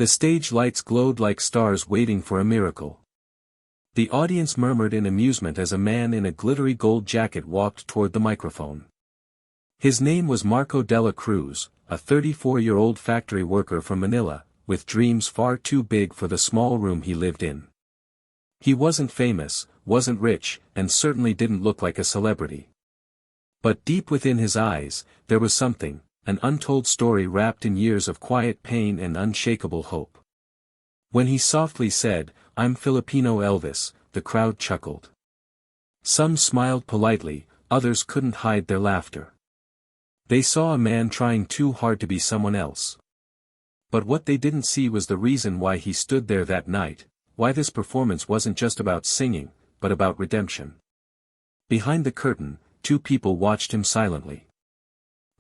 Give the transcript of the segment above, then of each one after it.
The stage lights glowed like stars waiting for a miracle. The audience murmured in amusement as a man in a glittery gold jacket walked toward the microphone. His name was Marco Dela Cruz, a 34-year-old factory worker from Manila, with dreams far too big for the small room he lived in. He wasn't famous, wasn't rich, and certainly didn't look like a celebrity. But deep within his eyes, there was something, an untold story wrapped in years of quiet pain and unshakable hope. When he softly said, "I'm Filipino Elvis," the crowd chuckled. Some smiled politely, others couldn't hide their laughter. They saw a man trying too hard to be someone else. But what they didn't see was the reason why he stood there that night, why this performance wasn't just about singing, but about redemption. Behind the curtain, two people watched him silently.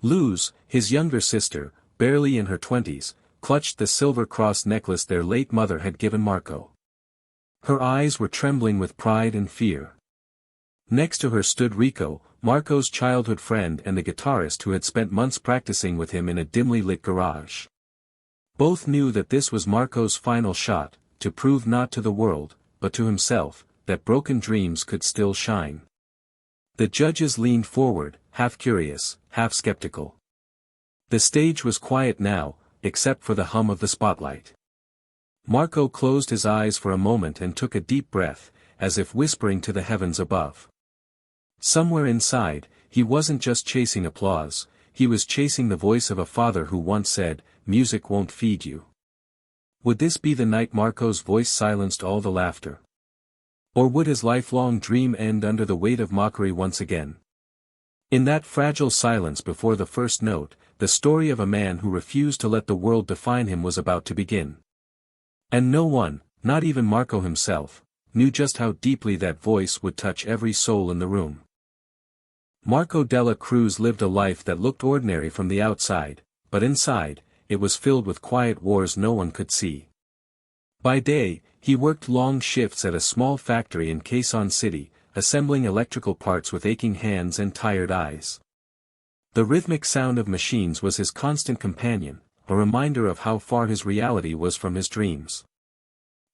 Luz, his younger sister, barely in her 20s, clutched the silver cross necklace their late mother had given Marco. Her eyes were trembling with pride and fear. Next to her stood Rico, Marco's childhood friend and the guitarist who had spent months practicing with him in a dimly lit garage. Both knew that this was Marco's final shot, to prove not to the world, but to himself, that broken dreams could still shine. The judges leaned forward, half curious, half skeptical. The stage was quiet now, except for the hum of the spotlight. Marco closed his eyes for a moment and took a deep breath, as if whispering to the heavens above. Somewhere inside, he wasn't just chasing applause, he was chasing the voice of a father who once said, "Music won't feed you." Would this be the night Marco's voice silenced all the laughter? Or would his lifelong dream end under the weight of mockery once again? In that fragile silence before the first note, the story of a man who refused to let the world define him was about to begin. And no one, not even Marco himself, knew just how deeply that voice would touch every soul in the room. Marco Dela Cruz lived a life that looked ordinary from the outside, but inside, it was filled with quiet wars no one could see. By day, he worked long shifts at a small factory in Quezon City, assembling electrical parts with aching hands and tired eyes. The rhythmic sound of machines was his constant companion, a reminder of how far his reality was from his dreams.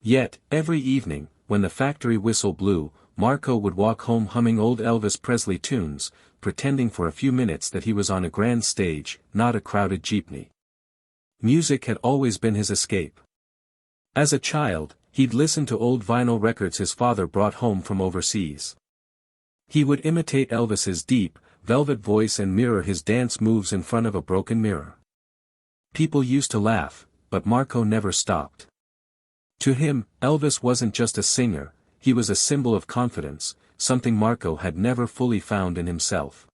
Yet, every evening, when the factory whistle blew, Marco would walk home humming old Elvis Presley tunes, pretending for a few minutes that he was on a grand stage, not a crowded jeepney. Music had always been his escape. As a child, he'd listen to old vinyl records his father brought home from overseas. He would imitate Elvis's deep, velvet voice and mirror his dance moves in front of a broken mirror. People used to laugh, but Marco never stopped. To him, Elvis wasn't just a singer, he was a symbol of confidence, something Marco had never fully found in himself.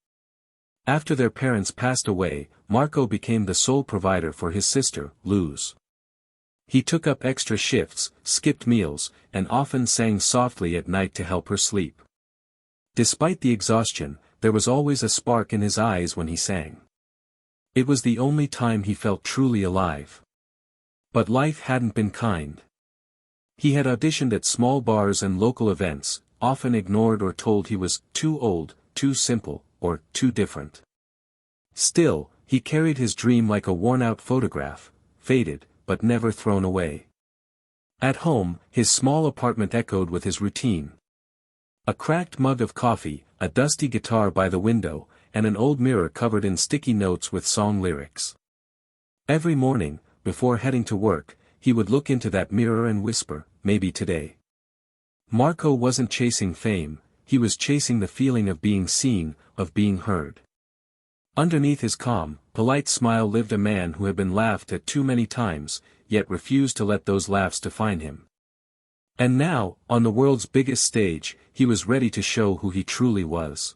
After their parents passed away, Marco became the sole provider for his sister, Luz. He took up extra shifts, skipped meals, and often sang softly at night to help her sleep. Despite the exhaustion, there was always a spark in his eyes when he sang. It was the only time he felt truly alive. But life hadn't been kind. He had auditioned at small bars and local events, often ignored or told he was too old, too simple, or too different. Still, he carried his dream like a worn-out photograph, faded, but never thrown away. At home, his small apartment echoed with his routine. A cracked mug of coffee, a dusty guitar by the window, and an old mirror covered in sticky notes with song lyrics. Every morning, before heading to work, he would look into that mirror and whisper, "Maybe today." Marco wasn't chasing fame, he was chasing the feeling of being seen, of being heard. Underneath his calm, polite smile lived a man who had been laughed at too many times, yet refused to let those laughs define him. And now, on the world's biggest stage, he was ready to show who he truly was.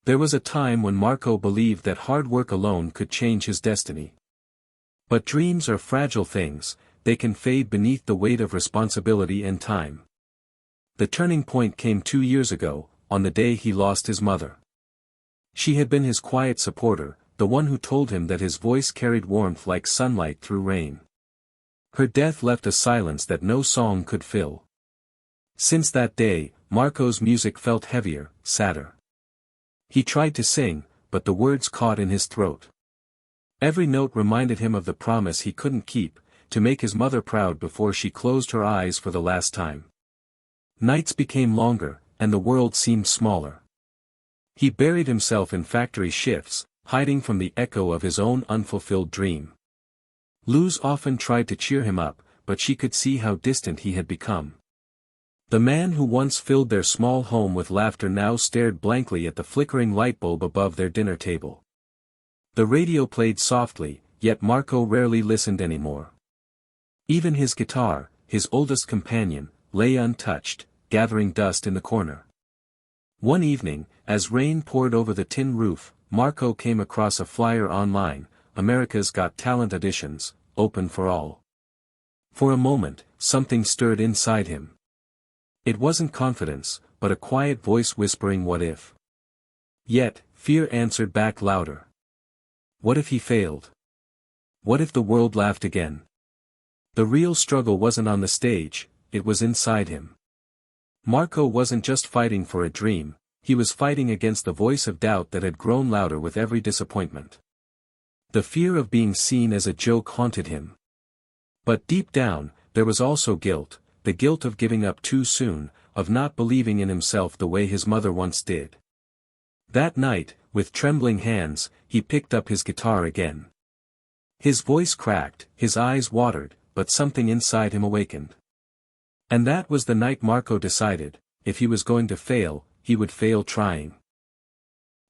There was a time when Marco believed that hard work alone could change his destiny. But dreams are fragile things, they can fade beneath the weight of responsibility and time. The turning point came 2 years ago, on the day he lost his mother. She had been his quiet supporter, the one who told him that his voice carried warmth like sunlight through rain. Her death left a silence that no song could fill. Since that day, Marco's music felt heavier, sadder. He tried to sing, but the words caught in his throat. Every note reminded him of the promise he couldn't keep, to make his mother proud before she closed her eyes for the last time. Nights became longer, and the world seemed smaller. He buried himself in factory shifts, hiding from the echo of his own unfulfilled dream. Luz often tried to cheer him up, but she could see how distant he had become. The man who once filled their small home with laughter now stared blankly at the flickering light bulb above their dinner table. The radio played softly, yet Marco rarely listened anymore. Even his guitar, his oldest companion, lay untouched, gathering dust in the corner. One evening, as rain poured over the tin roof, Marco came across a flyer online, America's Got Talent auditions, open for all. For a moment, something stirred inside him. It wasn't confidence, but a quiet voice whispering what if. Yet, fear answered back louder. What if he failed? What if the world laughed again? The real struggle wasn't on the stage, it was inside him. Marco wasn't just fighting for a dream, he was fighting against the voice of doubt that had grown louder with every disappointment. The fear of being seen as a joke haunted him. But deep down, there was also guilt, the guilt of giving up too soon, of not believing in himself the way his mother once did. That night, with trembling hands, he picked up his guitar again. His voice cracked, his eyes watered, but something inside him awakened. And that was the night Marco decided, if he was going to fail, he would fail trying.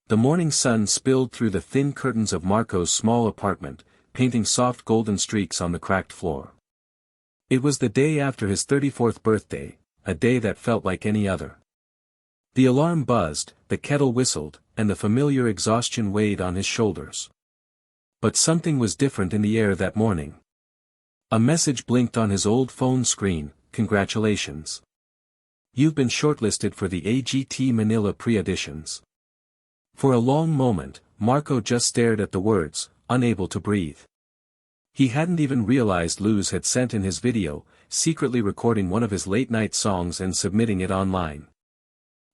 The morning sun spilled through the thin curtains of Marco's small apartment, painting soft golden streaks on the cracked floor. It was the day after his 34th birthday, a day that felt like any other. The alarm buzzed, the kettle whistled, and the familiar exhaustion weighed on his shoulders. But something was different in the air that morning. A message blinked on his old phone screen, "Congratulations. You've been shortlisted for the AGT Manila pre-auditions." For a long moment, Marco just stared at the words, unable to breathe. He hadn't even realized Luz had sent in his video, secretly recording one of his late-night songs and submitting it online.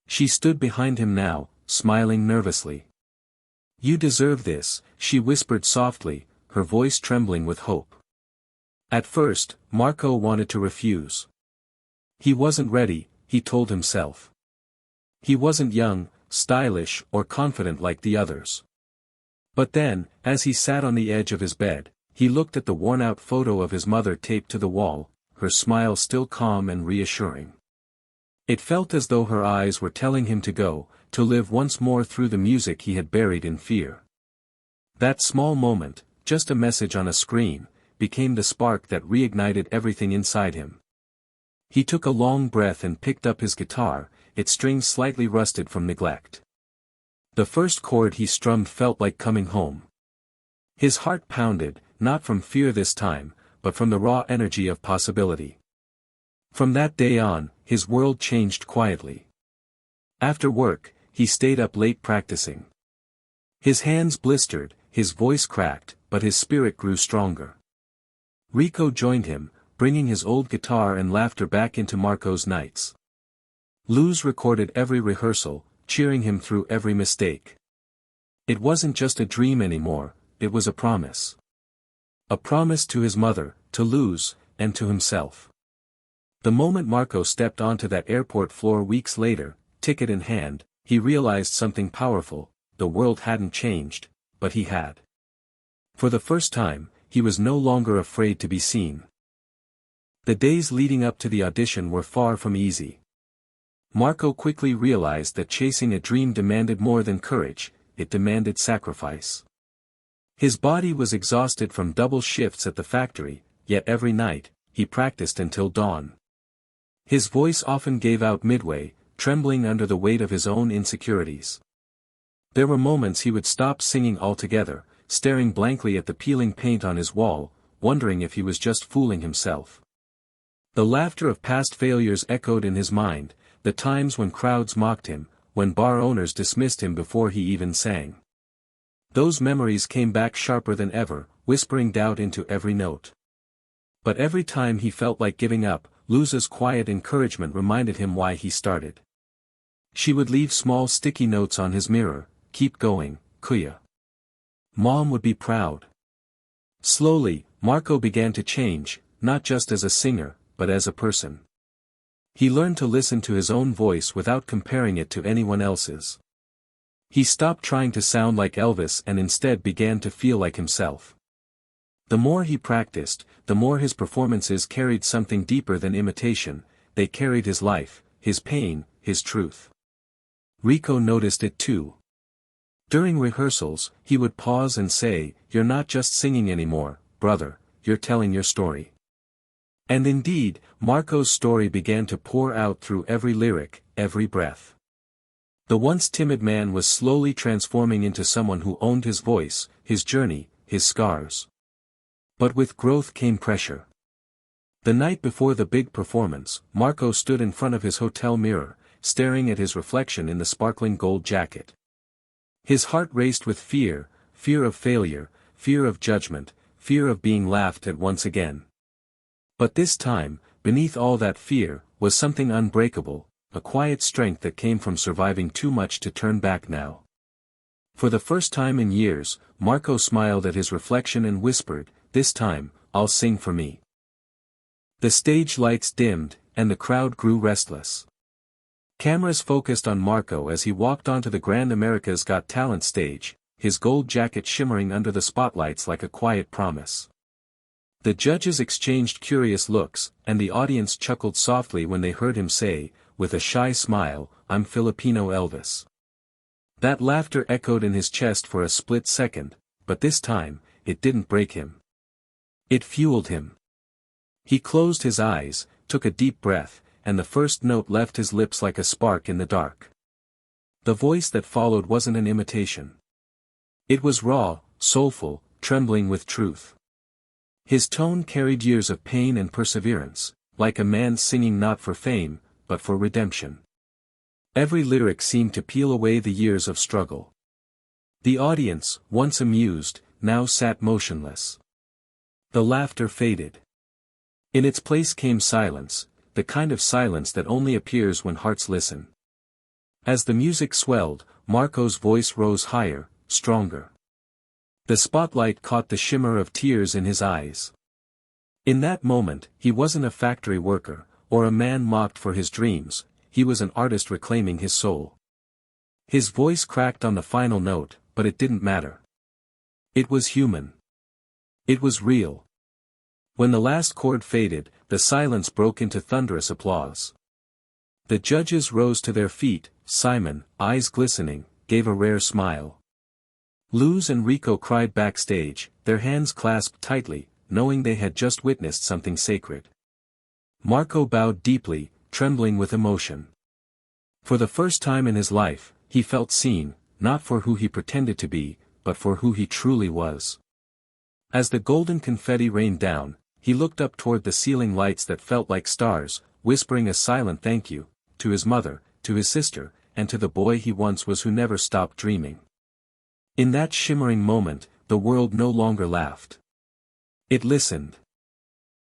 She stood behind him now, smiling nervously. "You deserve this," she whispered softly, her voice trembling with hope. At first, Marco wanted to refuse. He wasn't ready, he told himself. He wasn't young, stylish, or confident like the others. But then, as he sat on the edge of his bed, he looked at the worn-out photo of his mother taped to the wall, her smile still calm and reassuring. It felt as though her eyes were telling him to go, to live once more through the music he had buried in fear. That small moment, just a message on a screen, became the spark that reignited everything inside him. He took a long breath and picked up his guitar, its strings slightly rusted from neglect. The first chord he strummed felt like coming home. His heart pounded, not from fear this time, but from the raw energy of possibility. From that day on, his world changed quietly. After work, he stayed up late practicing. His hands blistered, his voice cracked, but his spirit grew stronger. Rico joined him, bringing his old guitar and laughter back into Marco's nights. Luz recorded every rehearsal, cheering him through every mistake. It wasn't just a dream anymore, it was a promise. A promise to his mother, to Luz, and to himself. The moment Marco stepped onto that airport floor weeks later, ticket in hand, he realized something powerful: the world hadn't changed, but he had. For the first time, he was no longer afraid to be seen. The days leading up to the audition were far from easy. Marco quickly realized that chasing a dream demanded more than courage, it demanded sacrifice. His body was exhausted from double shifts at the factory, yet every night, he practiced until dawn. His voice often gave out midway, trembling under the weight of his own insecurities. There were moments he would stop singing altogether, staring blankly at the peeling paint on his wall, wondering if he was just fooling himself. The laughter of past failures echoed in his mind, the times when crowds mocked him, when bar owners dismissed him before he even sang. Those memories came back sharper than ever, whispering doubt into every note. But every time he felt like giving up, Luz's quiet encouragement reminded him why he started. She would leave small sticky notes on his mirror, "Keep going, Kuya. Mom would be proud." Slowly, Marco began to change, not just as a singer, but as a person. He learned to listen to his own voice without comparing it to anyone else's. He stopped trying to sound like Elvis and instead began to feel like himself. The more he practiced, the more his performances carried something deeper than imitation. They carried his life, his pain, his truth. Rico noticed it too. During rehearsals, he would pause and say, "You're not just singing anymore, brother, you're telling your story." And indeed, Marco's story began to pour out through every lyric, every breath. The once timid man was slowly transforming into someone who owned his voice, his journey, his scars. But with growth came pressure. The night before the big performance, Marco stood in front of his hotel mirror, staring at his reflection in the sparkling gold jacket. His heart raced with fear, fear of failure, fear of judgment, fear of being laughed at once again. But this time, beneath all that fear, was something unbreakable, a quiet strength that came from surviving too much to turn back now. For the first time in years, Marco smiled at his reflection and whispered, "This time, I'll sing for me." The stage lights dimmed, and the crowd grew restless. Cameras focused on Marco as he walked onto the Grand America's Got Talent stage, his gold jacket shimmering under the spotlights like a quiet promise. The judges exchanged curious looks, and the audience chuckled softly when they heard him say, with a shy smile, "I'm Filipino Elvis." That laughter echoed in his chest for a split second, but this time, it didn't break him. It fueled him. He closed his eyes, took a deep breath, and the first note left his lips like a spark in the dark. The voice that followed wasn't an imitation. It was raw, soulful, trembling with truth. His tone carried years of pain and perseverance, like a man singing not for fame, but for redemption. Every lyric seemed to peel away the years of struggle. The audience, once amused, now sat motionless. The laughter faded. In its place came silence, the kind of silence that only appears when hearts listen. As the music swelled, Marco's voice rose higher, stronger. The spotlight caught the shimmer of tears in his eyes. In that moment, he wasn't a factory worker, or a man mocked for his dreams, he was an artist reclaiming his soul. His voice cracked on the final note, but it didn't matter. It was human. It was real. When the last chord faded, the silence broke into thunderous applause. The judges rose to their feet. Simon, eyes glistening, gave a rare smile. Luz and Rico cried backstage, their hands clasped tightly, knowing they had just witnessed something sacred. Marco bowed deeply, trembling with emotion. For the first time in his life, he felt seen, not for who he pretended to be, but for who he truly was. As the golden confetti rained down, he looked up toward the ceiling lights that felt like stars, whispering a silent thank you, to his mother, to his sister, and to the boy he once was who never stopped dreaming. In that shimmering moment, the world no longer laughed. It listened.